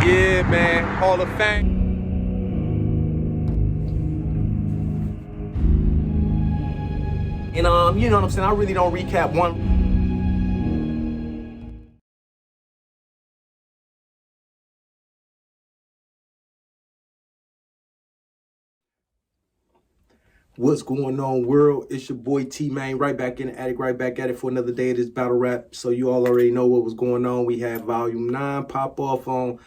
Yeah, man, Hall of Fame. And you know what I'm saying? I really don't recap one. What's going on, world? It's your boy T-Maine, right back in the attic, right back at it for another day of this battle rap. So you all already know what was going on. We had Volume 9 pop off on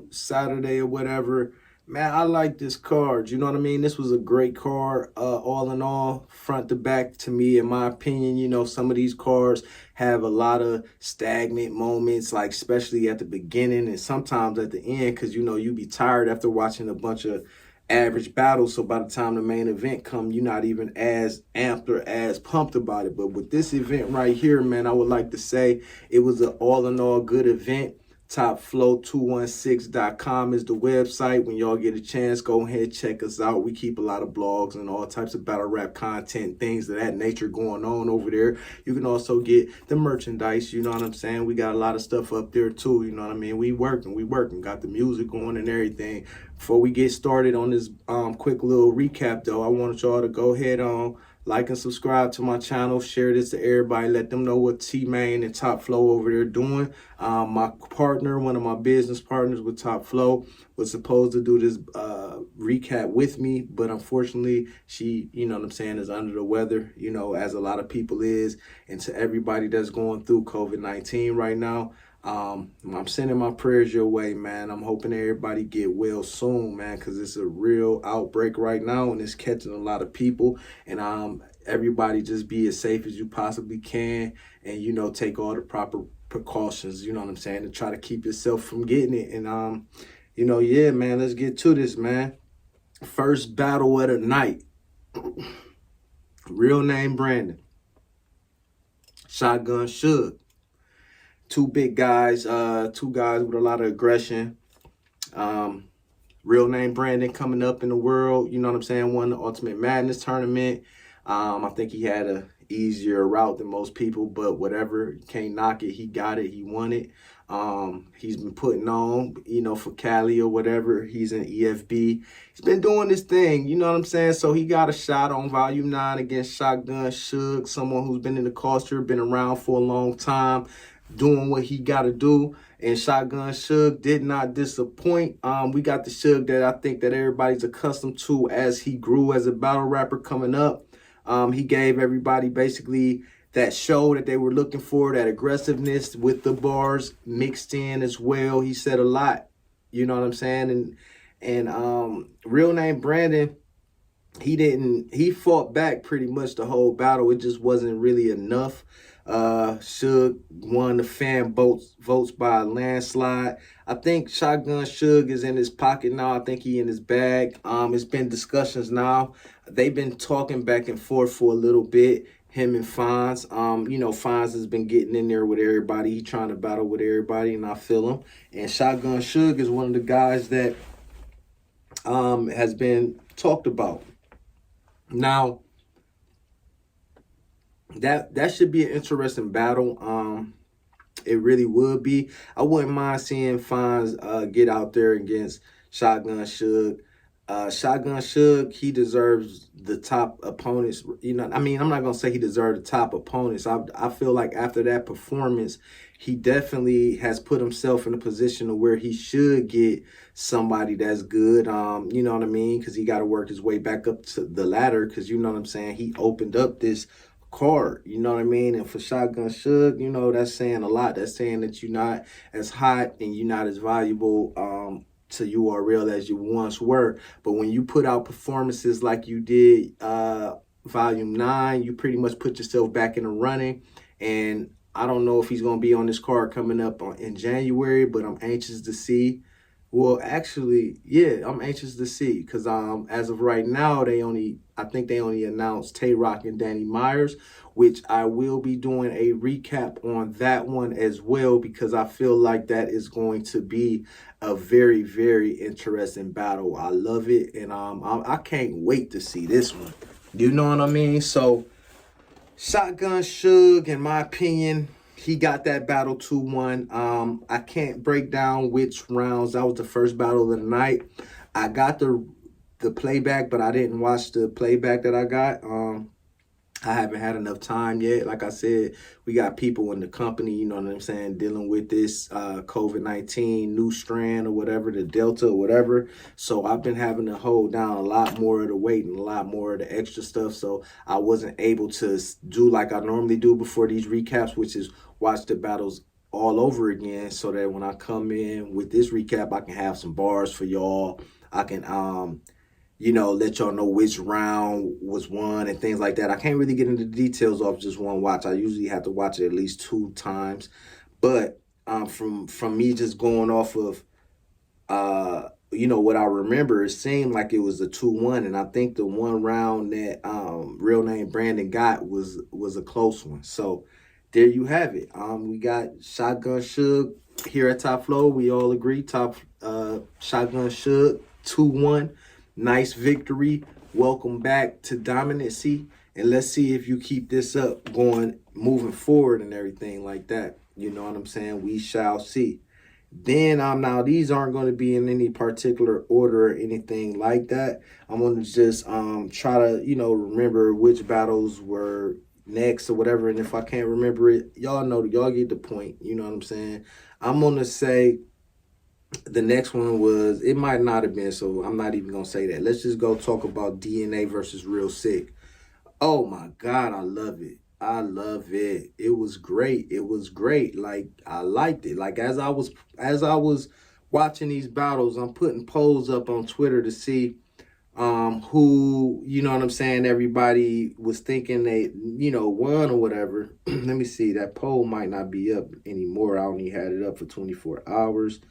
Saturday or whatever. Man, I like this card. You know what I mean? This was a great card, all in all, front to back to me, in my opinion. You know, some of these cards have a lot of stagnant moments, like especially at the beginning and sometimes at the end, because, you know, you be tired after watching a bunch of average battle. So by the time the main event come, you're not even as amped or as pumped about it. But with this event right here, man, I would like to say it was an all in all good event. TopFlow216.com is the website. When y'all get a chance, go ahead, check us out. We keep a lot of blogs and all types of battle rap content, things of that nature going on over there. You can also get the merchandise, you know what I'm saying? We got a lot of stuff up there too, you know what I mean? We working, got the music going and everything. Before we get started on this quick little recap though, I want y'all to go ahead on like and subscribe to my channel. Share this to everybody. Let them know what T-Maine and Top Flow over there doing. My partner, one of my business partners with Top Flow, was supposed to do this recap with me, but unfortunately, she, you know what I'm saying, is under the weather, you know, as a lot of people is. And to everybody that's going through COVID-19 right now, I'm sending my prayers your way, man. I'm hoping everybody get well soon, man, because it's a real outbreak right now and it's catching a lot of people. And everybody just be as safe as you possibly can and, you know, take all the proper precautions, you know what I'm saying, to try to keep yourself from getting it. And, you know, yeah, man, let's get to this, man. First battle of the night. Real name Brandon. Shotgun Suge. Two big guys, two guys with a lot of aggression. Real name Brandon coming up in the world, you know what I'm saying, won the Ultimate Madness tournament. I think he had a easier route than most people, but whatever, you can't knock it. He got it, he won it. He's been putting on, you know, for Cali or whatever. He's in EFB. He's been doing this thing, you know what I'm saying? So he got a shot on Volume 9 against Shotgun Suge, someone who's been in the culture, been around for a long time, doing what he got to do. And Shotgun Suge did not disappoint. We got the Suge that I think that everybody's accustomed to as he grew as a battle rapper coming up. He gave everybody basically that show that they were looking for, that aggressiveness with the bars mixed in as well. He said a lot, you know what I'm saying? And real name Brandon, he fought back pretty much the whole battle. It just wasn't really enough. Suge won the fan votes by a landslide. I think Shotgun Suge is in his pocket now. I think he in his bag. It's been discussions now. They've been talking back and forth for a little bit, him and Fonz. You know, Fonz has been getting in there with everybody. He trying to battle with everybody, and I feel him. And Shotgun Suge is one of the guys that has been talked about. Now, that should be an interesting battle. It really would be. I wouldn't mind seeing Fonz get out there against Shotgun Suge. Shotgun Suge, he deserves the top opponents. You know, I mean, I'm not gonna say he deserved the top opponents. I feel like after that performance, he definitely has put himself in a position to where he should get somebody that's good. You know what I mean? Because he got to work his way back up to the ladder. Because you know what I'm saying, he opened up this card, you know what I mean? And for Shotgun Suge, you know, that's saying a lot. That's saying that you're not as hot and you're not as valuable to URL as you once were. But when you put out performances like you did Volume 9, you pretty much put yourself back in the running. And I don't know if he's going to be on this card coming up in January, but I'm anxious to see. Well, actually, yeah, I'm anxious to see because as of right now, I think they only announced Tay-Rock and Danny Myers, which I will be doing a recap on that one as well because I feel like that is going to be a very, very interesting battle. I love it, and I can't wait to see this one. You know what I mean? So, Shotgun Suge, in my opinion, he got that battle 2-1. I can't break down which rounds. That was the first battle of the night. I got the playback, but I didn't watch the playback that I got. I haven't had enough time yet. Like I said, we got people in the company, you know what I'm saying, dealing with this COVID-19 new strand or whatever, the Delta or whatever. So I've been having to hold down a lot more of the weight and a lot more of the extra stuff. So I wasn't able to do like I normally do before these recaps, which is watch the battles all over again, so that when I come in with this recap, I can have some bars for y'all. I can let y'all know which round was won and things like that. I can't really get into the details off just one watch. I usually have to watch it at least 2 times. But from me just going off of what I remember, it seemed like it was a 2-1, and I think the one round that real name Brandon got was a close one. So there you have it. We got Shotgun Suge here at Top Flow. We all agree Shotgun Suge 2-1. Nice victory. Welcome back to dominancy. And let's see if you keep this up going, moving forward and everything like that. You know what I'm saying? We shall see. Then now these aren't going to be in any particular order or anything like that. I'm going to just try to, remember which battles were next or whatever. And if I can't remember it, y'all get the point. You know what I'm saying? I'm going to say the next one was, it might not have been, so I'm not even going to say that. Let's just go talk about DNA versus Real Sick. Oh my God, I love it. I love it. It was great. It was great. Like, I liked it. Like, as I was watching these battles, I'm putting polls up on Twitter to see who, you know what I'm saying, everybody was thinking they, won or whatever. Let me see. That poll might not be up anymore. I only had it up for 24 hours.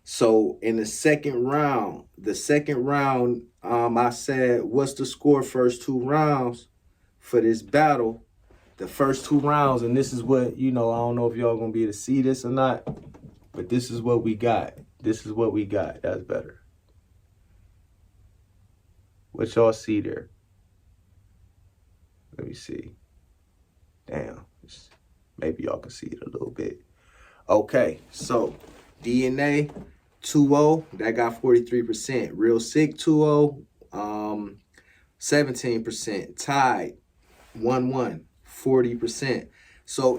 So in the second round, I said, what's the score first 2 rounds for this battle? The first 2 rounds, and this is what, I don't know if y'all gonna be able to see this or not, but this is what we got. This is what we got. That's better. What y'all see there? Let me see. Damn. Maybe y'all can see it a little bit. Okay, so DNA 2-0, that got 43%. Real Sick 2-0, 17%. Tied 1-1, 40%. So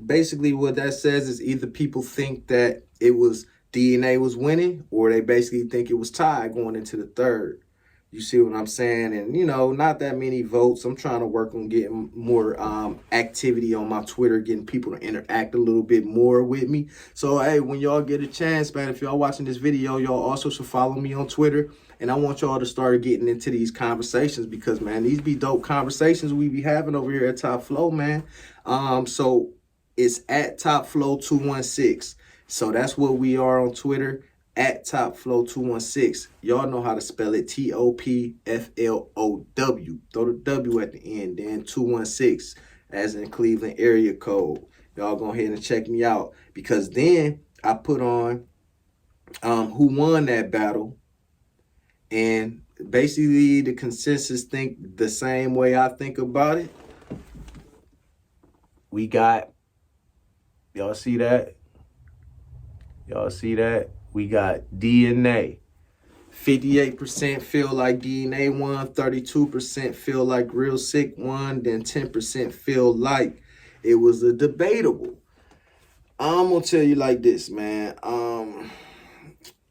basically what that says is either people think that it was DNA was winning, or they basically think it was tied going into the third. You see what I'm saying? And, not that many votes. I'm trying to work on getting more activity on my Twitter, getting people to interact a little bit more with me. So, hey, when y'all get a chance, man, if y'all watching this video, y'all also should follow me on Twitter. And I want y'all to start getting into these conversations because, man, these be dope conversations we be having over here at Top Flow, man. So it's at Top Flow 216. So that's what we are on Twitter. At Top Flow 216. Y'all know how to spell it. TOPFLOW. Throw the W at the end. Then 216, as in Cleveland area code. Y'all go ahead and check me out. Because then I put on who won that battle. And basically the consensus think the same way I think about it. We got, y'all see that? Y'all see that? We got DNA. 58% feel like DNA won. 32% feel like Real Sick won. Then 10% feel like it was a debatable. I'm going to tell you like this, man.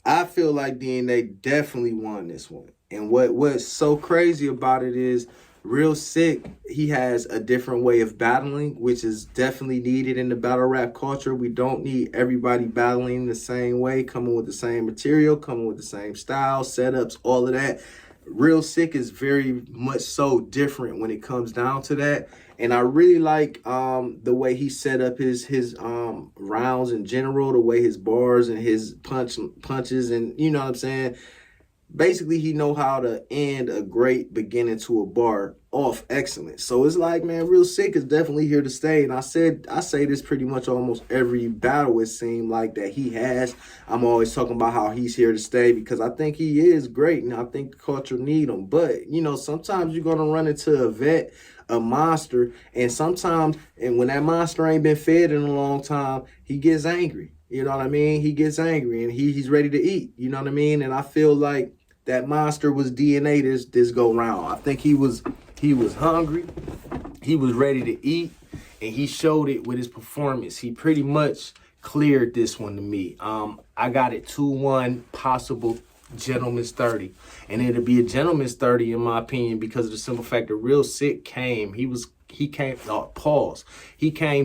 I feel like DNA definitely won this one. And what's so crazy about it is Real Sick, he has a different way of battling, which is definitely needed in the battle rap culture. We don't need everybody battling the same way, coming with the same material, coming with the same style, setups, all of that. Real Sick is very much so different when it comes down to that. And I really like the way he set up his rounds in general, the way his bars and his punches, and you know what I'm saying? Basically, he know how to end a great beginning to a bar off excellent. So it's like, man, Real Sick is definitely here to stay. And I say this pretty much almost every battle it seemed like that he has. I'm always talking about how he's here to stay because I think he is great and I think the culture need him. But, sometimes you're going to run into a vet a monster. And sometimes, and when that monster ain't been fed in a long time, he gets angry. You know what I mean? He gets angry and he's ready to eat. You know what I mean? And I feel like that monster was DNA this go round. I think he was hungry. He was ready to eat, and he showed it with his performance. He pretty much cleared this one to me. I got it 2-1, possible gentleman's 30. And it'll be a gentleman's 30 in my opinion because of the simple fact that Real Sick came. He came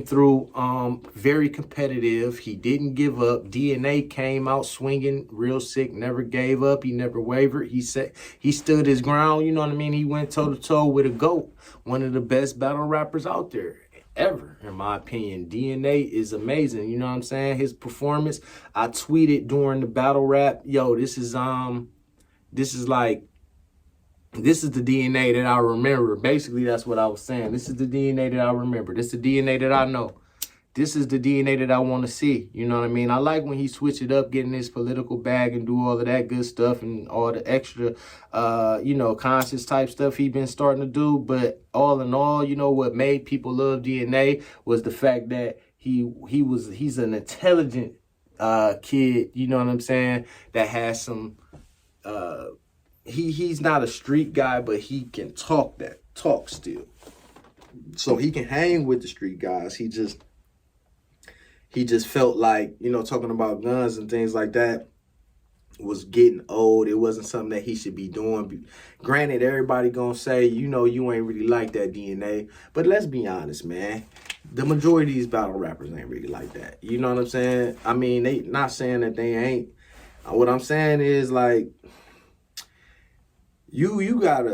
through very competitive. He didn't give up. DNA came out swinging. Real Sick never gave up. He never wavered. He stood his ground. You know what I mean? He went toe to toe with a GOAT, one of the best battle rappers out there ever, in my opinion. DNA is amazing. You know what I'm saying? His performance. I tweeted during the battle rap, yo, this is the DNA that I remember. Basically, that's what I was saying. This is the DNA that I remember. This is the DNA that I know. This is the DNA that I want to see. You know what I mean? I like when he switch it up, getting his political bag and do all of that good stuff and all the extra, conscious type stuff he been starting to do. But all in all, you know, what made people love DNA was the fact that he's an intelligent kid. You know what I'm saying? That has some, he's not a street guy, but he can talk still. So he can hang with the street guys. He just felt like, you know, talking about guns and things like that was getting old. It wasn't something that he should be doing. Granted, everybody gonna say, you know, you ain't really like that DNA. But let's be honest, man. The majority of these battle rappers ain't really like that. You know what I'm saying? I mean, they not saying that they ain't. What I'm saying is, like, you got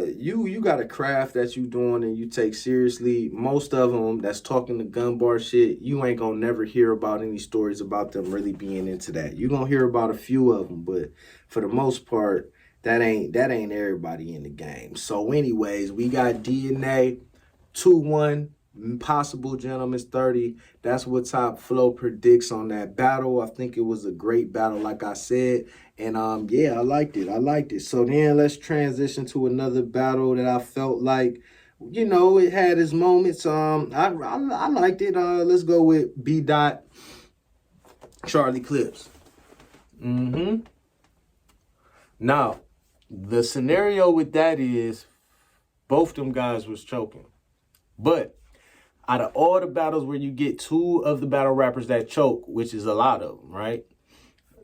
a craft that you doing and you take seriously. Most of them that's talking the gun bar shit, you ain't gonna never hear about any stories about them really being into that. You gonna hear about a few of them, but for the most part, that ain't everybody in the game. So anyways, we got DNA 2-1, possible gentleman's 30. That's what Top Flow predicts on that battle. I think it was a great battle, like I said. And yeah, I liked it. So then let's transition to another battle that I felt like, you know, it had its moments. I liked it. Let's go with B. Dot, Charlie Clips. Now, the scenario with that is both them guys was choking. But out of all the battles where you get two of the battle rappers that choke, which is a lot of them, right?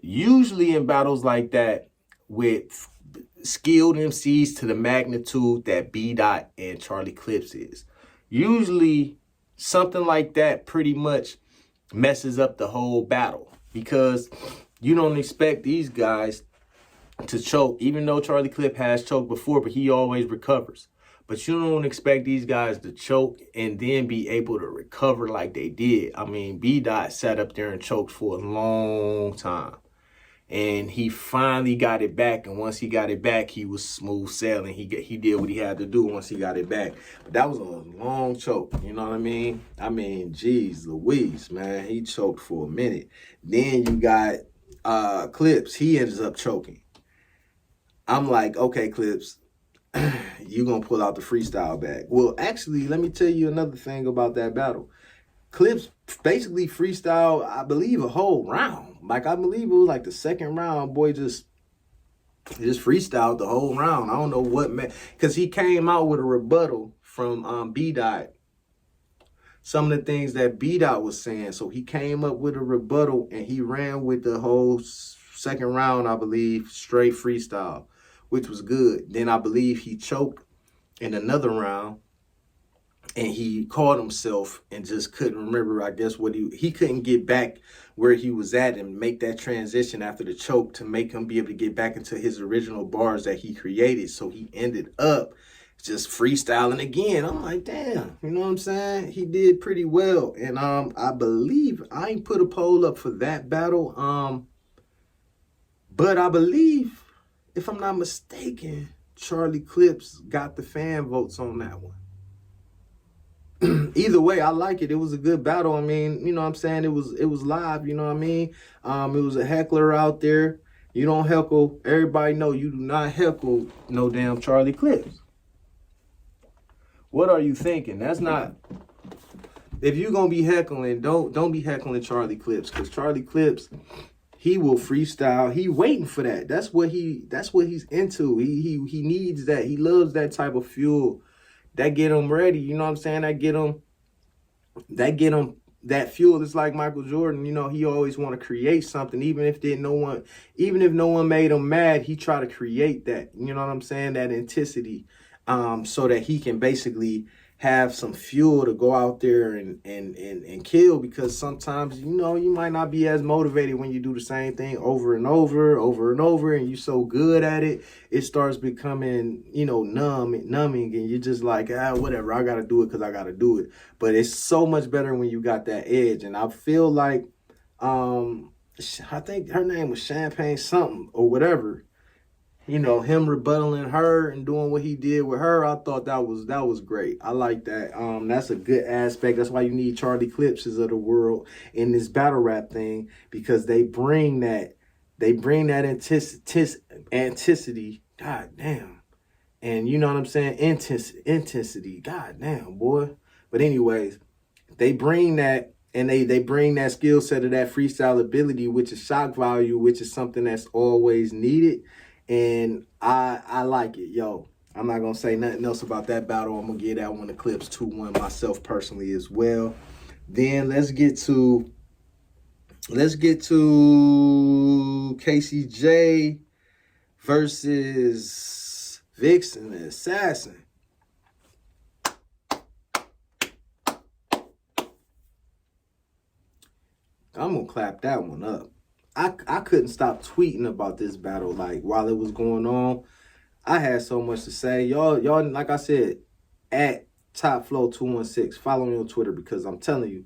Usually in battles like that with skilled MCs to the magnitude that B. Dot and Charlie Clips is, usually something like that pretty much messes up the whole battle because you don't expect these guys to choke, even though Charlie Clip has choked before, but he always recovers. But you don't expect these guys to choke and then be able to recover like they did. I mean, B. Dot sat up there and choked for a long time. And he finally got it back. And once he got it back, he was smooth sailing. He did what he had to do once he got it back. But that was a long choke. You know what I mean? I mean, geez Louise, man. He choked for a minute. Then you got Clips. He ends up choking. I'm like, okay, Clips, you gonna pull out the freestyle bag. Well, actually, let me tell you another thing about that battle. Clips basically freestyle, I believe, a whole round. Like, I believe it was like the second round, boy just freestyled the whole round. I don't know what, man, because he came out with a rebuttal from B. Dot. Some of the things that B. Dot was saying. So he came up with a rebuttal and he ran with the whole second round, I believe, straight freestyle, which was good. Then I believe he choked in another round. And he caught himself and just couldn't remember, I guess, what he couldn't get back where he was at and make that transition after the choke to make him be able to get back into his original bars that he created. So he ended up just freestyling again. I'm like, damn, you know what I'm saying? He did pretty well. And I believe, I ain't put a poll up for that battle. But I believe, if I'm not mistaken, Charlie Clips got the fan votes on that one. Either way, I like it. It was a good battle. I mean, you know what I'm saying? It was live, you know what I mean? It was a heckler out there. You don't heckle. Everybody know you do not heckle no damn Charlie Clips. What are you thinking? That's not. If you're gonna be heckling, don't be heckling Charlie Clips, because Charlie Clips, he will freestyle. He waiting for that. That's what he's into. He needs that. He loves that type of fuel that get him ready. You know what I'm saying? That get him that fuel. It's like Michael Jordan. You know, he always want to create something, even if no one made him mad. He try to create that. You know what I'm saying? That intensity, so that he can basically have some fuel to go out there and kill, because sometimes, you know, you might not be as motivated when you do the same thing over and over, and you're so good at it, it starts becoming, you know, numbing, and you're just like, whatever, I gotta do it because I gotta do it. But it's so much better when you got that edge. And I feel like, I think her name was Champagne something or whatever, you know, him rebuttaling her and doing what he did with her. I thought that was great. I like that. That's a good aspect. That's why you need Charlie Clipses of the world in this battle rap thing, because they bring that intensity. God damn. And you know what I'm saying? Intensity. God damn, boy. But anyways, they bring that, and they bring that skill set of that freestyle ability, which is shock value, which is something that's always needed. And I like it, yo. I'm not gonna say nothing else about that battle. I'm gonna give that one the Clips 2-1 myself personally as well. Then let's get to KCJ versus Vixen the Assassin. I'm gonna clap that one up. I couldn't stop tweeting about this battle, like, while it was going on. I had so much to say. Y'all, like I said, at Top Flow 216, follow me on Twitter, because I'm telling you,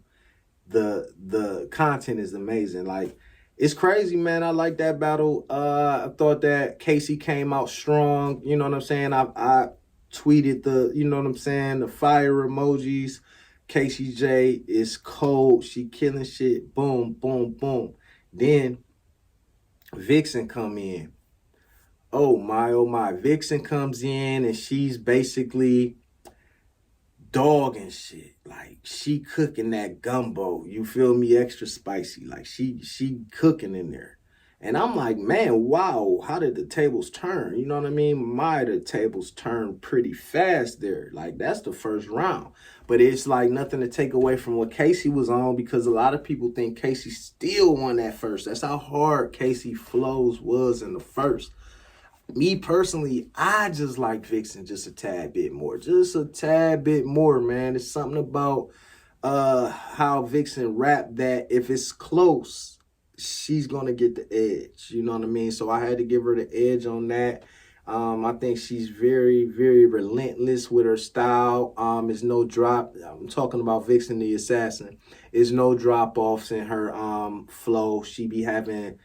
the content is amazing. Like, it's crazy, man. I like that battle. I thought that Casey came out strong. You know what I'm saying? I tweeted the fire emojis. Casey J is cold. She killing shit. Boom, boom, boom. Then Vixen come in. Oh my. Vixen comes in and she's basically dogging shit. Like, she cooking that gumbo. You feel me? Extra spicy. Like, she cooking in there. And I'm like, man, wow, how did the tables turn? You know what I mean? The tables turned pretty fast there. Like, that's the first round. But it's like nothing to take away from what Casey was on, because a lot of people think Casey still won that first. That's how hard Casey flows was in the first. Me personally, I just like Vixen just a tad bit more. Just a tad bit more, man. It's something about how Vixen rap that if it's close, she's gonna get the edge. You know what I mean? So I had to give her the edge on that. I think she's very, very relentless with her style. There's no drop. I'm talking about Vixen the Assassin. There's no drop-offs in her flow. She be having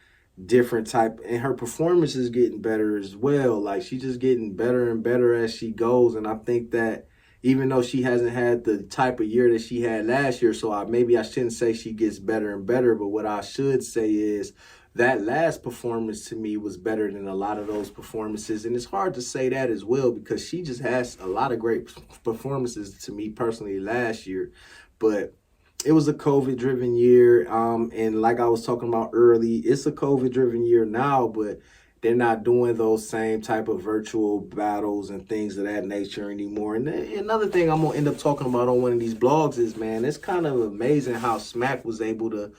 different type, and her performance is getting better as well. Like, she's just getting better and better as she goes. And I think that even though she hasn't had the type of year that she had last year, so maybe I shouldn't say she gets better and better, but what I should say is that last performance to me was better than a lot of those performances. And it's hard to say that as well, because she just has a lot of great performances to me personally last year. But it was a COVID-driven year. And like I was talking about early, it's a COVID-driven year now, but they're not doing those same type of virtual battles and things of that nature anymore. And another thing I'm going to end up talking about on one of these blogs is, man, it's kind of amazing how Smack was able to,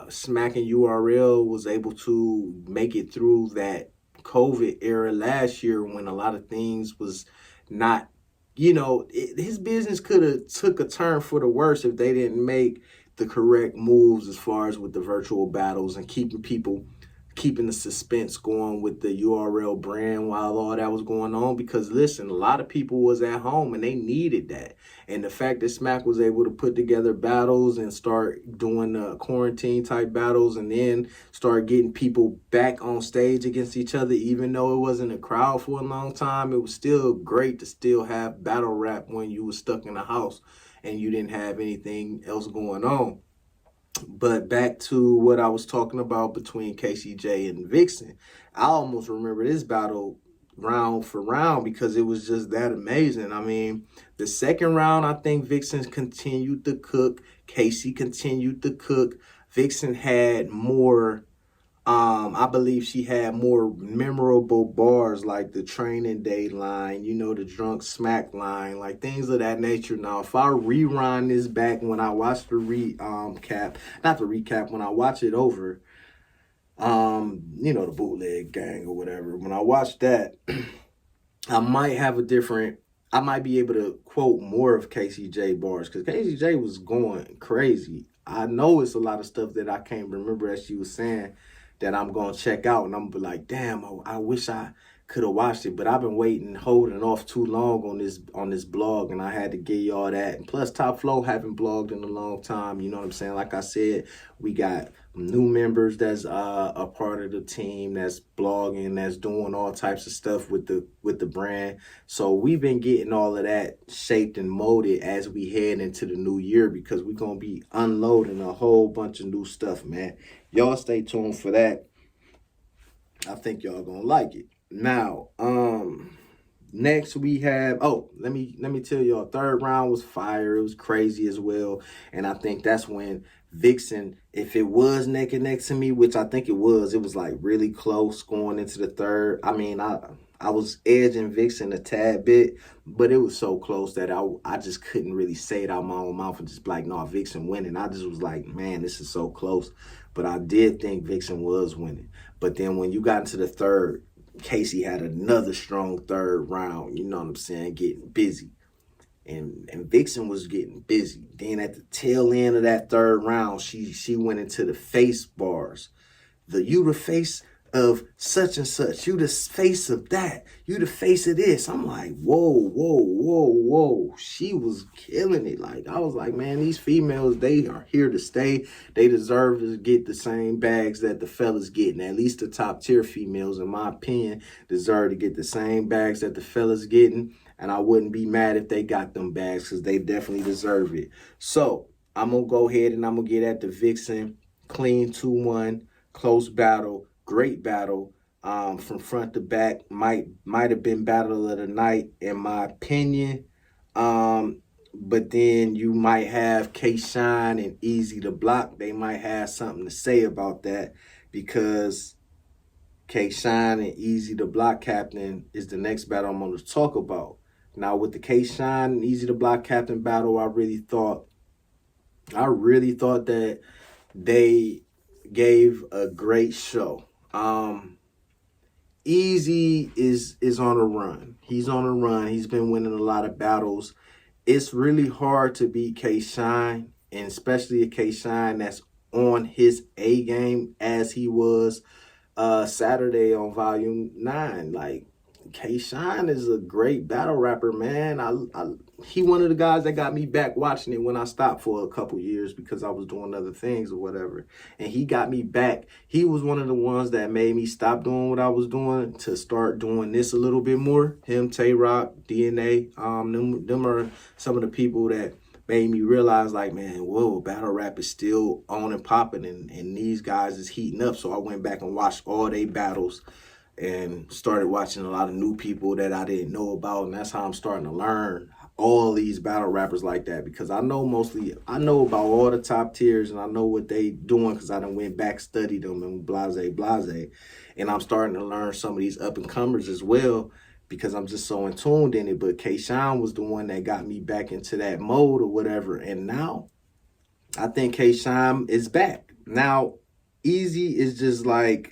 Smack and URL was able to make it through that COVID era last year when a lot of things was not, you know, his business could have took a turn for the worse if they didn't make the correct moves as far as with the virtual battles and keeping the suspense going with the URL brand while all that was going on. Because listen, a lot of people was at home and they needed that. And the fact that Smack was able to put together battles and start doing quarantine type battles and then start getting people back on stage against each other, even though it wasn't a crowd for a long time, it was still great to still have battle rap when you were stuck in a house and you didn't have anything else going on. But back to what I was talking about between KCJ and Vixen, I almost remember this battle round for round because it was just that amazing. I mean, the second round, I think Vixen continued to cook. Casey continued to cook. Vixen had more, I believe she had more memorable bars like the training day line, you know, the drunk smack line, like things of that nature. Now, if I rewind this back when I watched the when I watch it over, you know, the bootleg gang or whatever, when I watch that, I might have a different, I might be able to quote more of Casey J bars because Casey J was going crazy. I know it's a lot of stuff that I can't remember that she was saying that I'm going to check out, and I'm gonna be like, damn, I wish I could have watched it, but I've been holding off too long on this blog, and I had to give y'all that. And plus, Top Flow haven't blogged in a long time. You know what I'm saying? Like I said, we got new members that's a part of the team that's blogging, that's doing all types of stuff with the brand. So we've been getting all of that shaped and molded as we head into the new year because we're gonna be unloading a whole bunch of new stuff, man. Y'all stay tuned for that. I think y'all gonna like it. Now, next we have, let me tell y'all, third round was fire. It was crazy as well. And I think that's when Vixen, if it was neck and neck to me, which I think it was like really close going into the third. I mean, I was edging Vixen a tad bit, but it was so close that I just couldn't really say it out my own mouth and just be like, no, Vixen winning. I just was like, man, this is so close. But I did think Vixen was winning. But then when you got into the third, Casey had another strong third round, you know what I'm saying, getting busy. And Vixen was getting busy. Then at the tail end of that third round, she went into the face bars. You the face of such and such. You the face of that. You the face of this. I'm like, whoa. She was killing it. Like, I was like, man, these females, they are here to stay. They deserve to get the same bags that the fellas getting. At least the top tier females, in my opinion, deserve to get the same bags that the fellas getting. And I wouldn't be mad if they got them bags because they definitely deserve it. So I'm going to go ahead and I'm going to get at the Vixen. Clean 2-1. Close battle. Great battle. From front to back. Might have been battle of the night in my opinion. But then you might have K-Shine and Easy to Block. They might have something to say about that because K-Shine and Easy to Block Captain is the next battle I'm going to talk about. Now, with the K-Shine and Easy to Block Captain battle, I really thought that they gave a great show. Easy is on a run. He's on a run. He's been winning a lot of battles. It's really hard to beat K-Shine, and especially a K-Shine that's on his A game as he was Saturday on Volume 9. Like, K-Shine is a great battle rapper, man. He one of the guys that got me back watching it when I stopped for a couple years because I was doing other things or whatever. And he got me back. He was one of the ones that made me stop doing what I was doing to start doing this a little bit more. Him, Tay-Rock, DNA, them are some of the people that made me realize, like, man, whoa, battle rap is still on and popping, and these guys is heating up. So I went back and watched all their battles and started watching a lot of new people that I didn't know about, and that's how I'm starting to learn all these battle rappers like that, because I know about all the top tiers, and I know what they doing because I done went back, studied them, and blase, and I'm starting to learn some of these up-and-comers as well because I'm just so in tuned in it. But K-Shine was the one that got me back into that mode or whatever, and now I think K-Shine is back. Now, Easy is just like,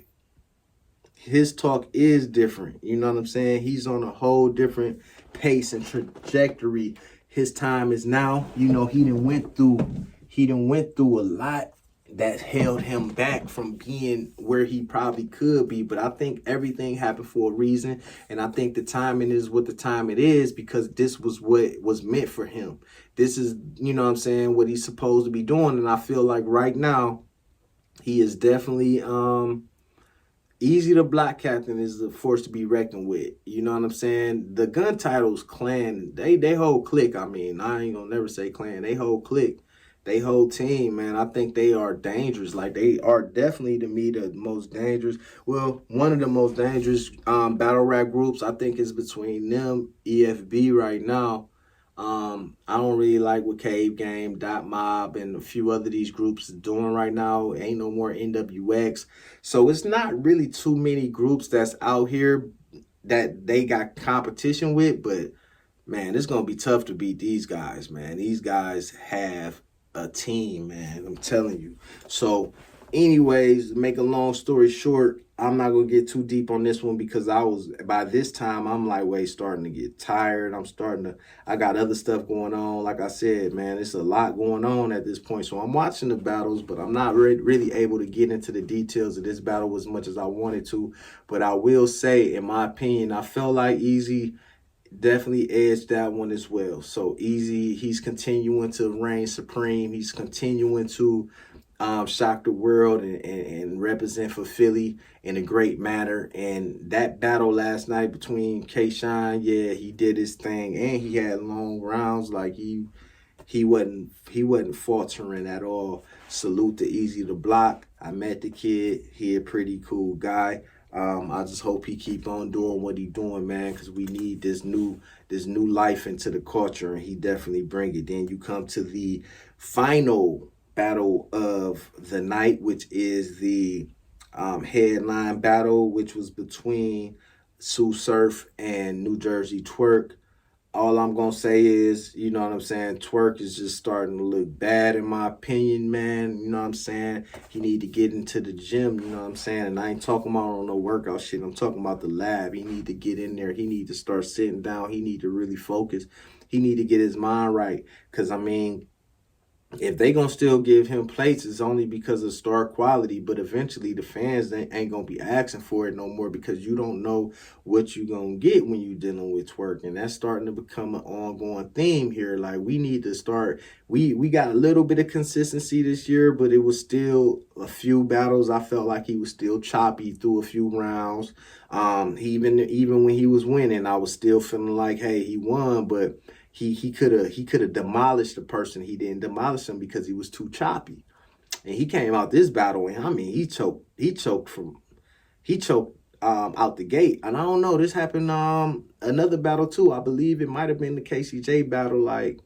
his talk is different. You know what I'm saying? He's on a whole different pace and trajectory. His time is now. You know, he done went through a lot that held him back from being where he probably could be. But I think everything happened for a reason. And I think the timing is what the time it is because this was what was meant for him. This is, you know what I'm saying, what he's supposed to be doing. And I feel like right now he is definitely Easy to Block Captain is the force to be reckoned with. You know what I'm saying? The gun titles clan, they whole clique. I mean, I ain't gonna never say clan. They whole clique they whole team, man, I think they are dangerous. Like, they are definitely, to me, the most dangerous. Well, one of the most dangerous battle rap groups, I think, is between them, EFB right now. I don't really like what Cave Game, Dot Mob, and a few other these groups are doing right now. Ain't no more NWX. So it's not really too many groups that's out here that they got competition with, but man, it's gonna be tough to beat these guys, man. These guys have a team, man. I'm telling you. So, anyways, to make a long story short, I'm not gonna get too deep on this one because by this time I'm like starting to get tired. I got other stuff going on. Like I said, man, it's a lot going on at this point. So I'm watching the battles, but I'm not really able to get into the details of this battle as much as I wanted to. But I will say, in my opinion, I felt like Easy definitely edged that one as well. So Easy, he's continuing to reign supreme. He's continuing to shock the world and represent for Philly in a great manner. And that battle last night between K-Shine, yeah, he did his thing, and he had long rounds. Like he wasn't faltering at all. Salute to Easy the Block. I met the kid. He a pretty cool guy. I just hope he keep on doing what he doing, man, because we need this new life into the culture, and he definitely bring it. Then you come to the final battle of the night, which is the headline battle, which was between Sue Surf and New Jersey Twerk. All I'm going to say is, you know what I'm saying, Twerk is just starting to look bad in my opinion, man. You know what I'm saying? He need to get into the gym, you know what I'm saying? And I ain't talking about on no workout shit. I'm talking about the lab. He need to get in there. He need to start sitting down. He need to really focus. He need to get his mind right. Because, I mean, if they gonna still give him plates, it's only because of star quality. But eventually, the fans ain't gonna be asking for it no more because you don't know what you gonna get when you dealing with Twerk, and that's starting to become an ongoing theme here. Like, we need to start. We got a little bit of consistency this year, but it was still a few battles. I felt like he was still choppy through a few rounds. Even when he was winning, I was still feeling like, hey, he won, but he could have demolished the person. He didn't demolish him because he was too choppy. And he came out this battle, and I mean, he choked out the gate. And I don't know, this happened another battle too. I believe it might have been the KCJ battle. Like,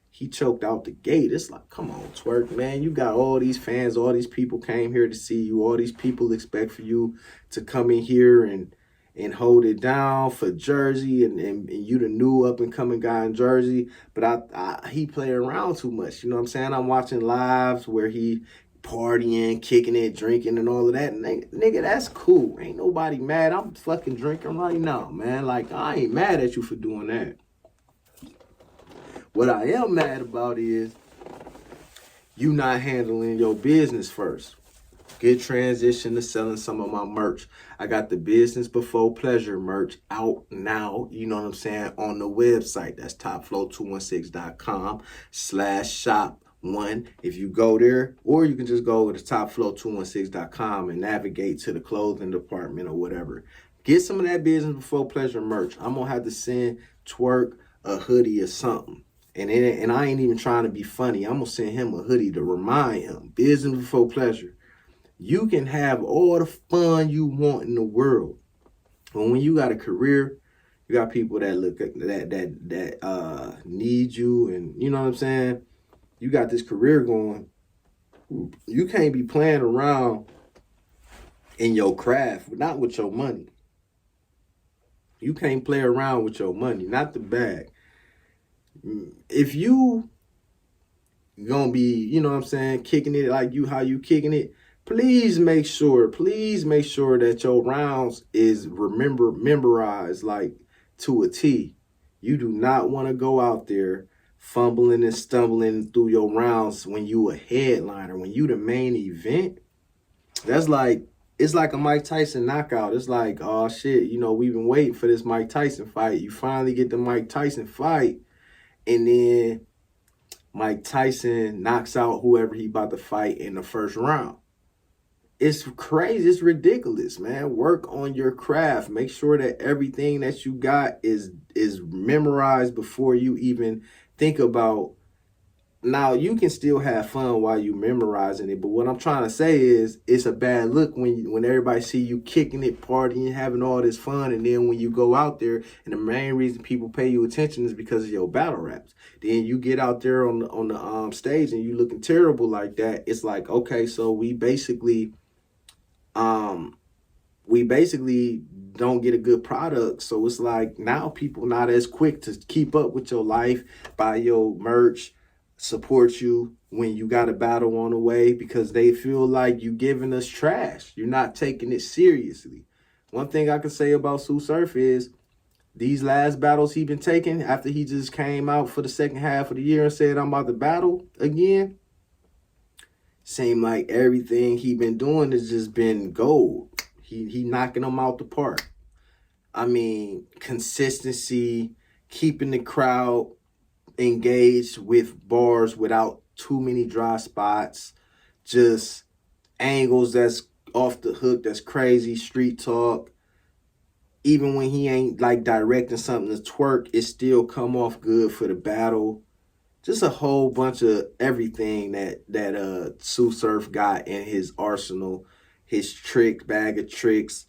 he choked out the gate. It's like, come on, Twerk, man. You got all these fans, all these people came here to see you. All these people expect for you to come in here and hold it down for Jersey, and you the new up-and-coming guy in Jersey. But he played around too much, you know what I'm saying? I'm watching lives where he partying, kicking it, drinking, and all of that. And nigga, that's cool. Ain't nobody mad. I'm fucking drinking right now, man. Like, I ain't mad at you for doing that. What I am mad about is you not handling your business first. Good transition to selling some of my merch. I got the Business Before Pleasure merch out now, you know what I'm saying, on the website. That's topflow216.com/shop1. If you go there, or you can just go over to topflow216.com and navigate to the clothing department or whatever. Get some of that Business Before Pleasure merch. I'm going to have to send Twerk a hoodie or something. And I ain't even trying to be funny. I'm going to send him a hoodie to remind him. Business Before Pleasure. You can have all the fun you want in the world, but when you got a career, you got people that look at that need you, and you know what I'm saying. You got this career going. You can't be playing around in your craft, not with your money. You can't play around with your money, not the bag. If you gonna be, you know what I'm saying, kicking it like how you kicking it. Please make sure that your rounds is memorized like to a T. You do not want to go out there fumbling and stumbling through your rounds when you a headliner, when you the main event. It's like a Mike Tyson knockout. It's like, oh shit, you know, we've been waiting for this Mike Tyson fight. You finally get the Mike Tyson fight, and then Mike Tyson knocks out whoever he about to fight in the first round. It's crazy. It's ridiculous, man. Work on your craft. Make sure that everything that you got is memorized before you even think about Now you can still have fun while you memorizing it, but what I'm trying to say is it's a bad look when everybody see you kicking it, partying, having all this fun, and then when you go out there, and the main reason people pay you attention is because of your battle raps. Then you get out there on the stage and you looking terrible like that. It's like, okay, so um we basically don't get a good product. So it's like now people not as quick to keep up with your life, buy your merch, support you when you got a battle on the way because they feel like you giving us trash. You're not taking it seriously. One thing I can say about Sue Surf is these last battles he been taking after he just came out for the second half of the year and said I'm about to battle again, seem like everything he been doing has just been gold. He knocking them out the park. I mean, consistency, keeping the crowd engaged with bars without too many dry spots, just angles that's off the hook, that's crazy, street talk. Even when he ain't like directing something to twerk, it still come off good for the battle. Just a whole bunch of everything that Sue Surf got in his arsenal, his bag of tricks.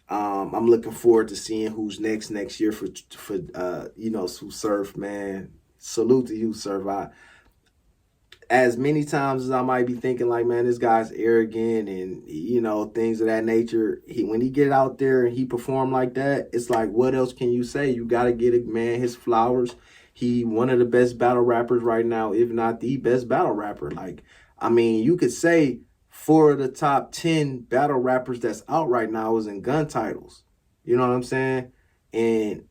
I'm looking forward to seeing who's next year for Sue Surf, man. Salute to you, Surf. As many times as I might be thinking like, man, this guy's arrogant and, things of that nature, when he get out there and he perform like that, it's like, what else can you say? You got to get a man his flowers. He one of the best battle rappers right now, if not the best battle rapper. Like, I mean, you could say 4 of the top 10 battle rappers that's out right now is in gun titles. You know what I'm saying? And,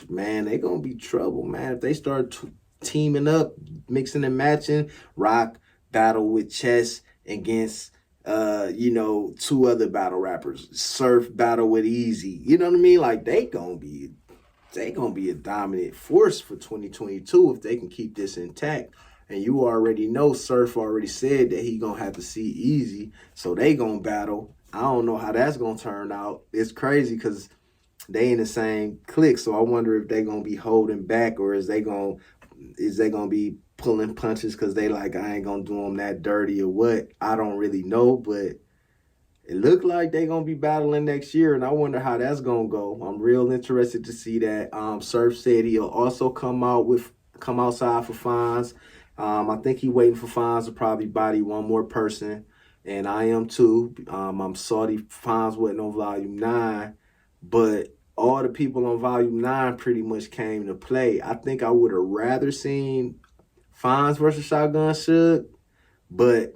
man, they going to be trouble, man. If they start teaming up, mixing and matching, Rock battle with Chess against 2 other battle rappers, Surf battle with Easy. You know what I mean? Like they gonna be a dominant force for 2022 if they can keep this intact. And you already know Surf already said that he gonna have to see Easy, so they gonna battle. I don't know how that's gonna turn out. It's crazy because they in the same clique, so I wonder if they gonna be holding back or is they gonna be pulling punches because they like, I ain't gonna do them that dirty or what. I don't really know, but it looked like they gonna be battling next year, and I wonder how that's gonna go. I'm real interested to see that. Surf said he'll also come outside for Fonz. I think he waiting for Fonz to probably body one more person, and I am too. I'm salty Fonz wasn't on Volume 9, but all the people on Volume 9 pretty much came to play. I think I would have rather seen Fonz versus Shotgun Suge, but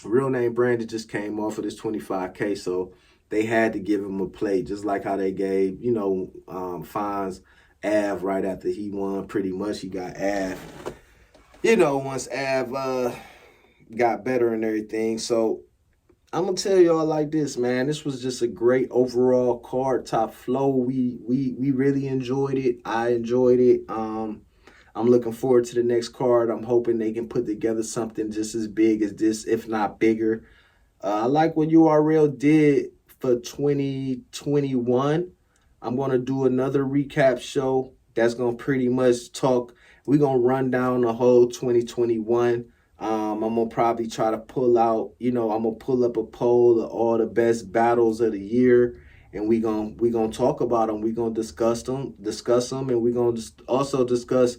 Real Name Brandon just came off of this 25K, so they had to give him a play, just like how they gave, Fonz Av right after he won. Pretty much he got Av, once Av got better and everything. So I'm gonna tell y'all like this, man. This was just a great overall card, top flow. We really enjoyed it. I enjoyed it. I'm looking forward to the next card. I'm hoping they can put together something just as big as this, if not bigger. I like what URL did for 2021. I'm gonna do another recap show that's gonna pretty much talk. We're gonna run down the whole 2021. I'm gonna probably try to pull out, I'm gonna pull up a poll of all the best battles of the year, and we gonna talk about them. We gonna discuss them, and we gonna also discuss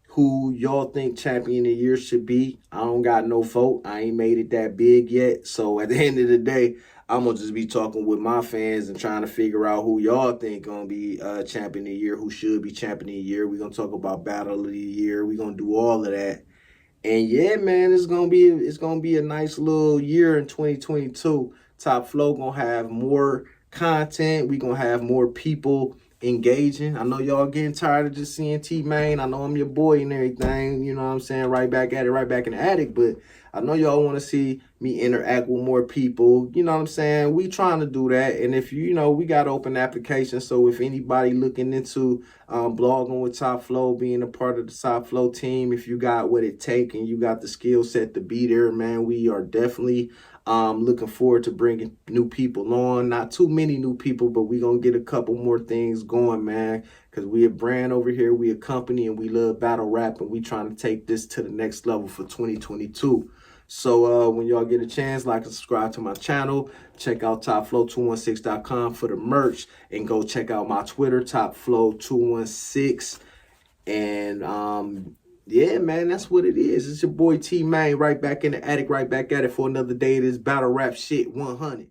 who y'all think champion of the year should be. I don't got no vote. I ain't made it that big yet. So at the end of the day, I'm gonna just be talking with my fans and trying to figure out who y'all think gonna be champion of the year, who should be champion of the year. We gonna talk about battle of the year. We gonna do all of that. And yeah, man, it's gonna be a nice little year in 2022. Top Flow gonna have more content. We gonna have more people engaging. I know y'all getting tired of just seeing T-Maine. I know I'm your boy and everything. You know what I'm saying? Right back at it, right back in the attic. But I know y'all want to see me interact with more people. You know what I'm saying? We trying to do that. And if we got open applications. So if anybody looking into blogging with Top Flow, being a part of the Top Flow team, if you got what it takes and you got the skill set to be there, man, we are definitely looking forward to bringing new people on. Not too many new people, but we gonna get a couple more things going, man, because we a brand over here, we a company, and we love battle rap, and we trying to take this to the next level for 2022. So when y'all get a chance, like and subscribe to my channel. Check out topflow216.com for the merch, and go check out my Twitter, topflow216. And yeah, man, that's what it is. It's your boy T-Maine, right back in the attic, right back at it for another day of this battle rap shit 100.